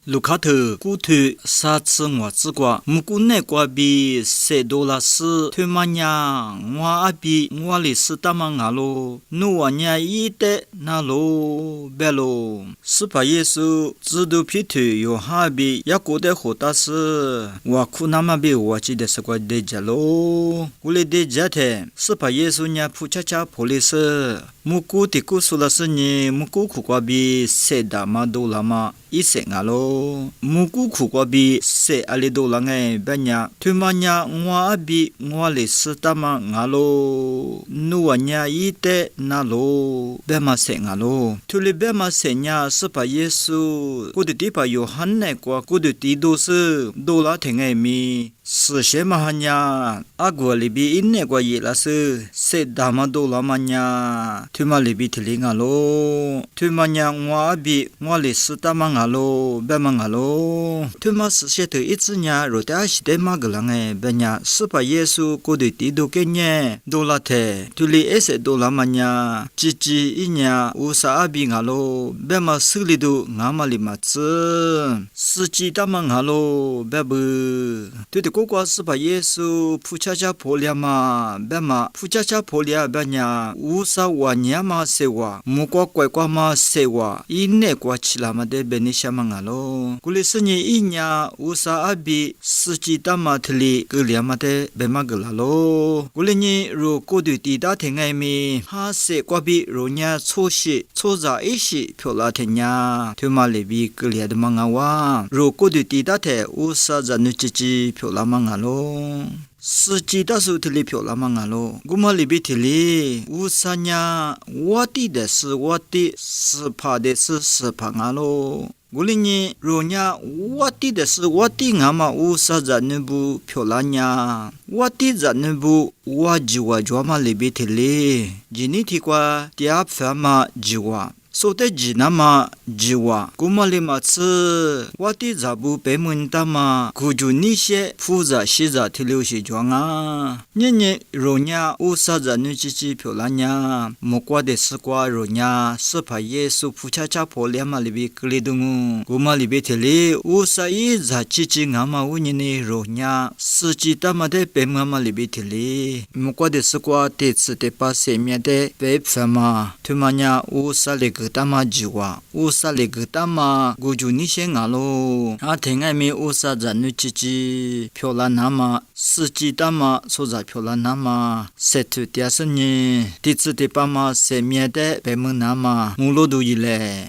卢卡特古图沙次我之瓜，木古内瓜比$10是推马呀，我阿比我里是大马阿罗，努瓦呀伊的那罗白罗，是把耶稣制度皮图有哈比雅古的火大是，我苦那么比我记得是瓜的家罗，我里的家的，是把耶稣呀普恰恰普利斯，木古的古苏拉是你木古苦瓜比$10马多拉嘛。一些啊咯，木古苦瓜比$10阿里多啦哎，别呀，推嘛呀，我阿比我里是大嘛啊咯，努瓦呀伊的那咯，别嘛些啊咯，推里别嘛些呀，是把耶稣，古的地把约翰那瓜，古的地都是多啦听哎咪。是些嘛哈呀，阿国里比因那个也拉是$10马多拉嘛呀，推嘛里比提里啊咯，推嘛呀我阿比我里是大嘛啊咯，别嘛啊咯，推嘛是些头一次呀，若得是得嘛个啷哎，别呀是把耶稣过的地都给呢，多拉特，推里$10嘛呀，叽叽一呀，乌萨阿比啊咯，别嘛手里头俺嘛里嘛子，司机大嘛啊咯，别不，对的。不过是把耶稣普恰恰破了嘛，别嘛普恰恰破了别呀，无啥话伢嘛说话，木瓜乖乖嘛说话，一内瓜起来嘛的别你想嘛啊咯，古里是你一伢无啥阿比司机大嘛特里个了嘛的别嘛个啦咯，古里你如果对地大听爱咪，哈说瓜比如伢错些错在一些漂亮听伢，对嘛里比个了的嘛啊哇，如果对地大听无啥在你自己漂亮。嘛咯，司机大叔提里漂亮嘛咯，古马里比提里，乌萨呀，我的的是我的，是怕的是是怕啊咯。古里呢，若呀，我的是我的阿嘛乌萨在那部漂亮呀，我的在那部我就嘛里比提里，今天提过第二份嘛就话。说的吉那么吉哇，古马里马次，我的杂布北门大嘛，古就那些复杂细杂的流水装啊，年年若呀乌沙在女自己漂亮呀，木瓜的丝瓜若呀，是怕耶稣普恰恰破脸嘛里边格里东，古马里边的里乌沙一在自己阿嘛乌年呢若呀，司机大嘛的北门嘛里边的里，木瓜的丝瓜的吃的把生面的北方嘛，他们呀乌沙里个。大马吉哇，乌萨里个大马，古就你先啊喽。啊，听爱咪乌萨在女自己漂亮那么，司机大马所在漂亮那么，塞土第二十年，第次第八马塞面的白门那么，木罗都一嘞。